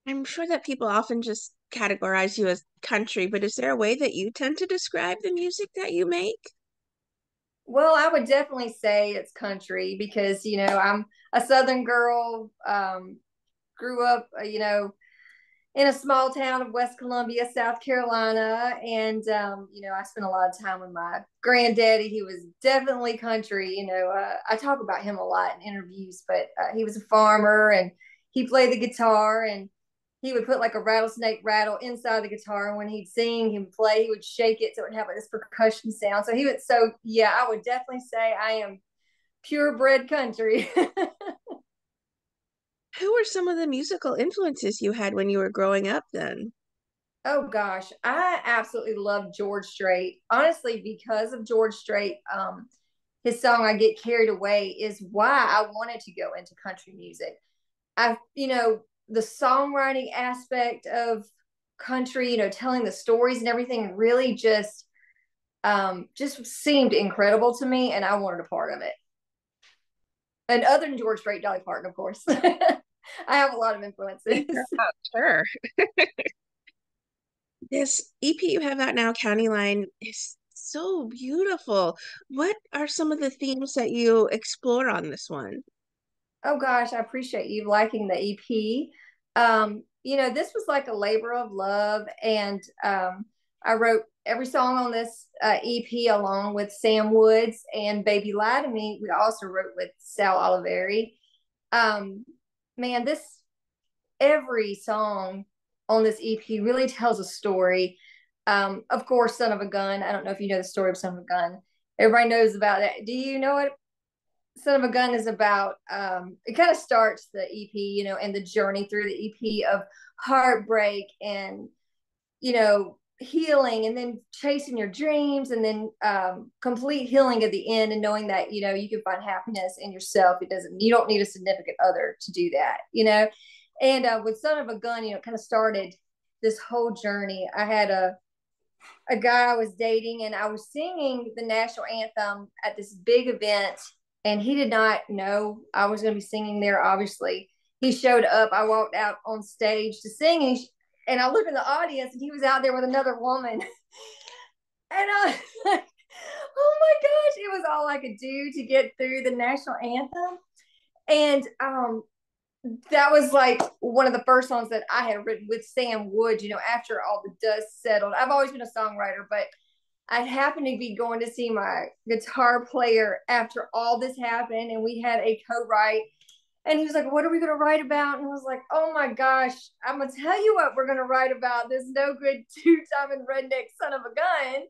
I'm sure that people often just categorize you as country, but is there a way that you tend to describe the music that you make? Well, I would definitely say it's country because, I'm a Southern girl, grew up, in a small town of West Columbia, South Carolina. And, I spent a lot of time with my granddaddy. He was definitely country. I talk about him a lot in interviews, but he was a farmer and he played the guitar and he would put like a rattlesnake rattle inside the guitar. And when he'd sing, he would play, he would shake it so it would have like this percussion sound. So I would definitely say I am purebred country. Who were some of the musical influences you had when you were growing up then? Oh gosh, I absolutely love George Strait. Honestly, because of George Strait, his song "I Get Carried Away" is why I wanted to go into country music. The songwriting aspect of country, telling the stories and everything, really just seemed incredible to me, and I wanted a part of it. And other than George Strait, Dolly Parton, of course. I have a lot of influences. Sure. This EP you have out now, County Line, is so beautiful. What are some of the themes that you explore on this one? Oh gosh, I appreciate you liking the EP. This was like a labor of love, and I wrote every song on this EP along with Sam Woods and Baby Lie to Me. We also wrote with Sal Oliveri. Um, Man, this every song on this EP really tells a story. Of course, Son of a Gun. I don't know if you know the story of Son of a Gun. Everybody knows about it. Do you know it? Son of a Gun is about it kind of starts the EP, and the journey through the EP of heartbreak and healing and then chasing your dreams and then complete healing at the end and knowing that you can find happiness in yourself. You don't need a significant other to do that. And with Son of a Gun, it kind of started this whole journey. I had a guy I was dating, and I was singing the national anthem at this big event, and he did not know I was going to be singing there. Obviously, he showed up. I walked out on stage to sing, and I looked in the audience, and he was out there with another woman, and I was like, "Oh my gosh!" It was all I could do to get through the national anthem, and that was like one of the first songs that I had written with Sam Woods, after all the dust settled. I've always been a songwriter, but I happened to be going to see my guitar player after all this happened, and we had a co-write. And he was like, "What are we going to write about?" And I was like, "Oh my gosh, I'm going to tell you what we're going to write about. This no good two-timing redneck son of a gun."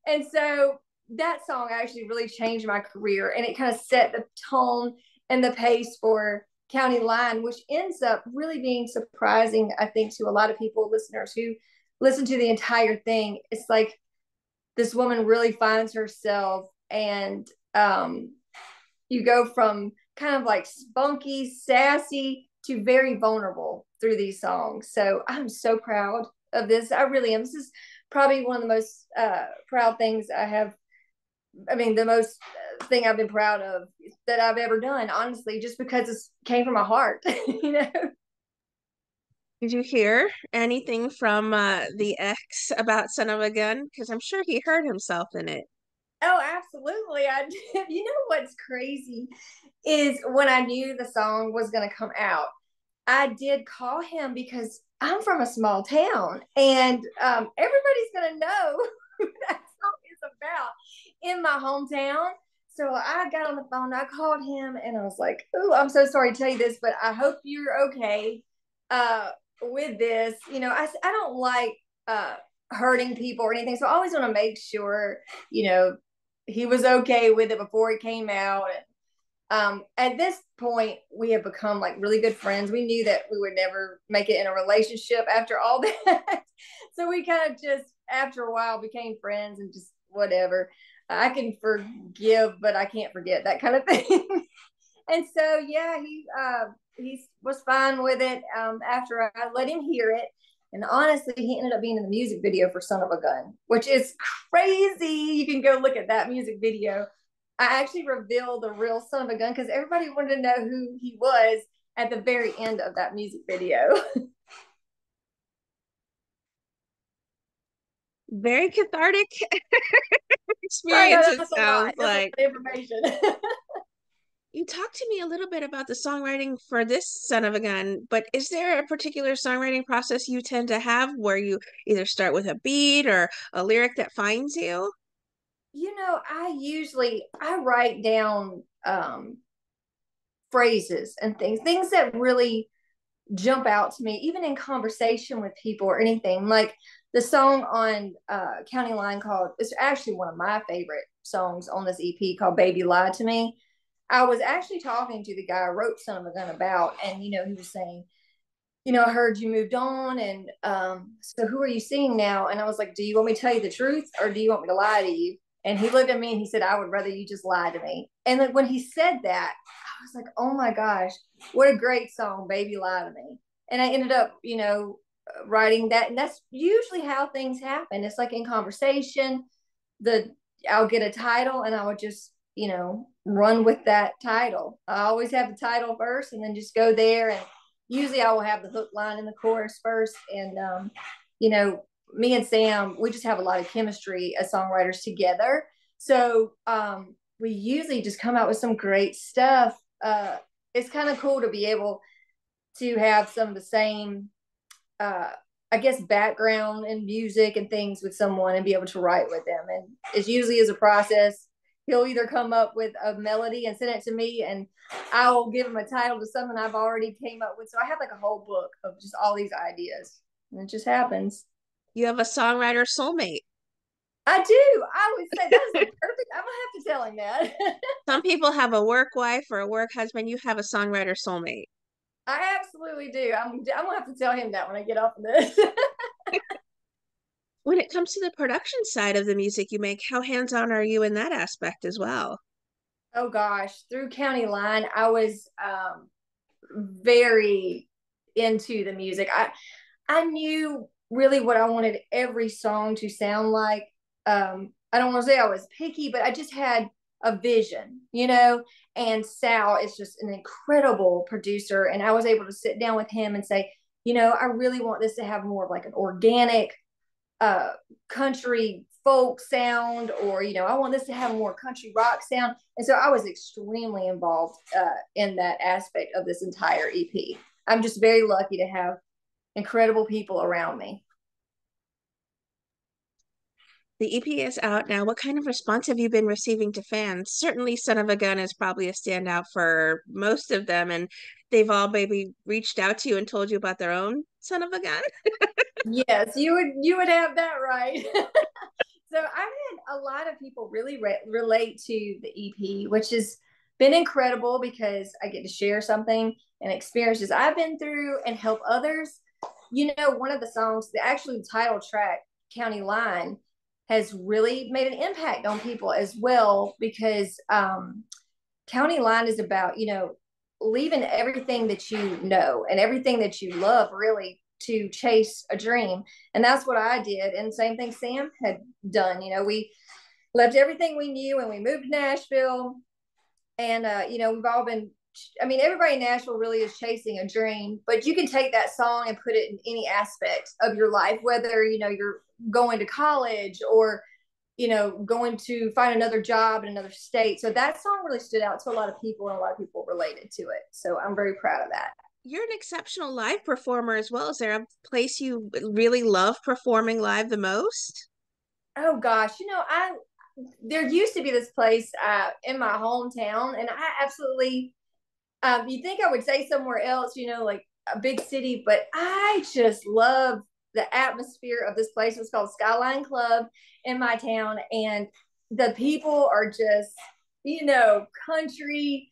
And so that song actually really changed my career, and it kind of set the tone and the pace for County Line, which ends up really being surprising, I think, to a lot of people, listeners who listen to the entire thing. It's like this woman really finds herself, and you go from kind of like spunky, sassy to very vulnerable through these songs. So I'm so proud of this. I really am. This is probably one of the most proud things I have. I mean, the most thing I've been proud of that I've ever done, honestly, just because it came from my heart, you know? Did you hear anything from the ex about Son of a Gun? Because I'm sure he heard himself in it. Oh, absolutely. I did. You know what's crazy is when I knew the song was going to come out, I did call him because I'm from a small town, and everybody's going to know who that song is about in my hometown. So I got on the phone, I called him, and I was like, "Oh, I'm so sorry to tell you this, but I hope you're okay with this." I don't like hurting people or anything, so I always want to make sure, you know, he was okay with it before it came out. And at this point, we have become like really good friends. We knew that we would never make it in a relationship after all that. So we kind of just, after a while, became friends and just whatever. I can forgive, but I can't forget, that kind of thing. And so, yeah, he was fine with it after I let him hear it. And honestly, he ended up being in the music video for Son of a Gun, which is crazy. You can go look at that music video. I actually revealed the real Son of a Gun because everybody wanted to know who he was at the very end of that music video. Very cathartic I know experience, it that's a lot. sounds That's a lot like. of information. You talked to me a little bit about the songwriting for this son of a gun, but is there a particular songwriting process you tend to have where you either start with a beat or a lyric that finds you? I write down phrases and things that really jump out to me, even in conversation with people or anything. Like the song on County Line called, it's actually one of my favorite songs on this EP called Baby Lied to Me. I was actually talking to the guy I wrote Son of a Gun about, and he was saying, I heard you moved on, and so who are you seeing now? And I was like, do you want me to tell you the truth, or do you want me to lie to you? And he looked at me and he said, I would rather you just lie to me. And like when he said that, I was like, oh my gosh, what a great song, Baby Lie to Me. And I ended up, writing that. And that's usually how things happen. It's like in conversation, the I'll get a title and I would just, run with that title. I always have the title first and then just go there. And usually I will have the hook line in the chorus first. And, you know, me and Sam, we just have a lot of chemistry as songwriters together. So we usually just come out with some great stuff. It's kind of cool to be able to have some of the same, uh, I guess, background and music and things with someone and be able to write with them. And it's usually as a process. He'll either come up with a melody and send it to me, and I'll give him a title to something I've already came up with. So I have like a whole book of just all these ideas, and it just happens. You have a songwriter soulmate. I do. I would say that is the perfect. I'm gonna have to tell him that. Some people have a work wife or a work husband. You have a songwriter soulmate. I absolutely do. I'm gonna have to tell him that when I get off of this. When it comes to the production side of the music you make, how hands-on are you in that aspect as well? Oh gosh, through County Line, I was very into the music. I knew really what I wanted every song to sound like. I don't want to say I was picky, but I just had a vision, And Sal is just an incredible producer, and I was able to sit down with him and say, I really want this to have more of like an organic uh country folk sound, or I want this to have a more country rock sound. And so I was extremely involved in that aspect of this entire EP. I'm just very lucky to have incredible people around me. The EP is out now. What kind of response have you been receiving to fans? Certainly, Son of a Gun is probably a standout for most of them, and they've all maybe reached out to you and told you about their own Son of a Gun. Yes, you would have that right. So I've had a lot of people really relate to the EP, which has been incredible because I get to share something and experiences I've been through and help others. One of the songs, the actual title track, County Line, has really made an impact on people as well, because County Line is about, leaving everything that you know and everything that you love, really, to chase a dream. And that's what I did. And same thing Sam had done. We left everything we knew and we moved to Nashville. And, we've all been, I mean, everybody in Nashville really is chasing a dream, but you can take that song and put it in any aspect of your life, whether, you're going to college or, going to find another job in another state. So that song really stood out to a lot of people, and a lot of people related to it. So I'm very proud of that. You're an exceptional live performer as well. Is there a place you really love performing live the most? Oh gosh, I there used to be this place in my hometown, and I absolutely you think I would say somewhere else, like a big city, but I just love the atmosphere of this place. It's called Skyline Club in my town, and the people are just, country,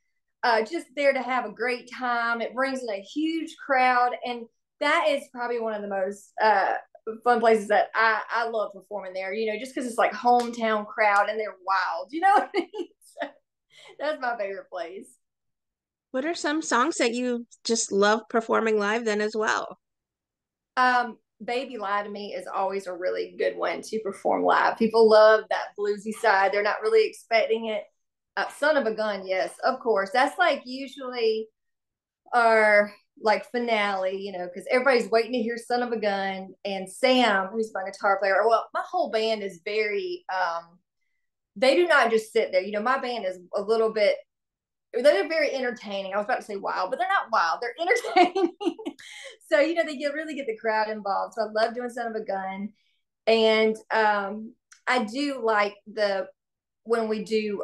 just there to have a great time. It brings in a huge crowd, and that is probably one of the most fun places that I love performing there, just because it's like hometown crowd and they're wild, you know what I mean? So that's my favorite place. What are some songs that you just love performing live then as well? Baby Lie to Me is always a really good one to perform live. People love that bluesy side. They're not really expecting it. Son of a Gun, yes, of course. That's like usually our like finale, you know, because everybody's waiting to hear Son of a Gun. And Sam, who's my guitar player, well, my whole band is very, they do not just sit there. You know, my band is a little bit, they're very entertaining. I was about to say wild, but they're not wild. They're entertaining. So, you know, really get the crowd involved. So I love doing Son of a Gun. And I do like when we do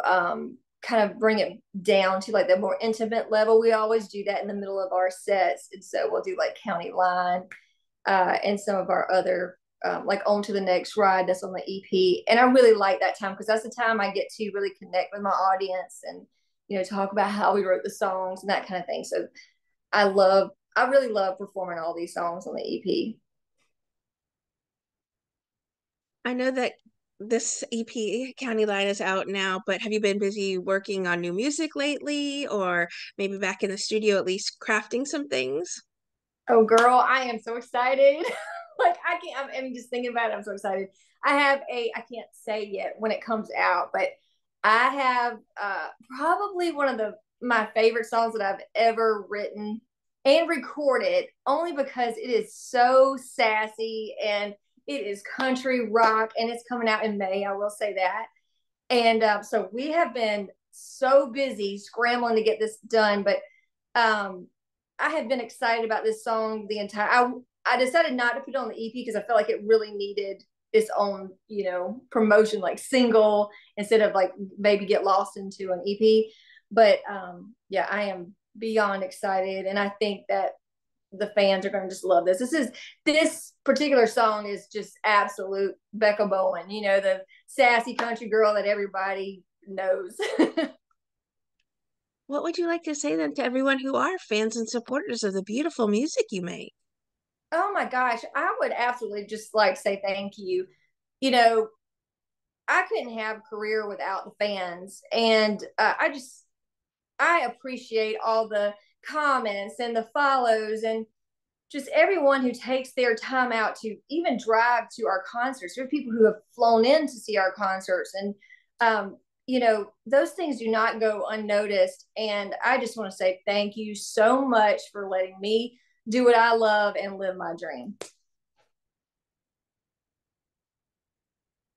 kind of bring it down to like the more intimate level. We always do that in the middle of our sets. And so we'll do like County Line and some of our other like On to the Next Ride that's on the EP. And I really like that time because that's the time I get to really connect with my audience and, you know, talk about how we wrote the songs and that kind of thing. So I really love performing all these songs on the EP. I know that this EP, County Line, is out now, but have you been busy working on new music lately, or maybe back in the studio at least crafting some things? Oh, girl, I am so excited. Like, I can't, I'm just thinking about it. I'm so excited. I can't say yet when it comes out, but I have probably one of my favorite songs that I've ever written and recorded only because it is so sassy and it is country rock and it's coming out in May. I will say that. And so we have been so busy scrambling to get this done, but um, I have been excited about this song the entire. I decided not to put it on the EP because I felt like it really needed its own, you know, promotion, like single instead of like maybe get lost into an EP. But yeah, I am beyond excited, and I think that the fans are going to just love this. This particular song is just absolute Becca Bowen, you know, the sassy country girl that everybody knows. What would you like to say then to everyone who are fans and supporters of the beautiful music you make? Oh my gosh, I would absolutely just like say thank you. You know, I couldn't have a career without the fans, and I appreciate all the comments and the follows and just everyone who takes their time out to even drive to our concerts. There are people who have flown in to see our concerts, and you know, those things do not go unnoticed. And I just want to say thank you so much for letting me do what I love and live my dream.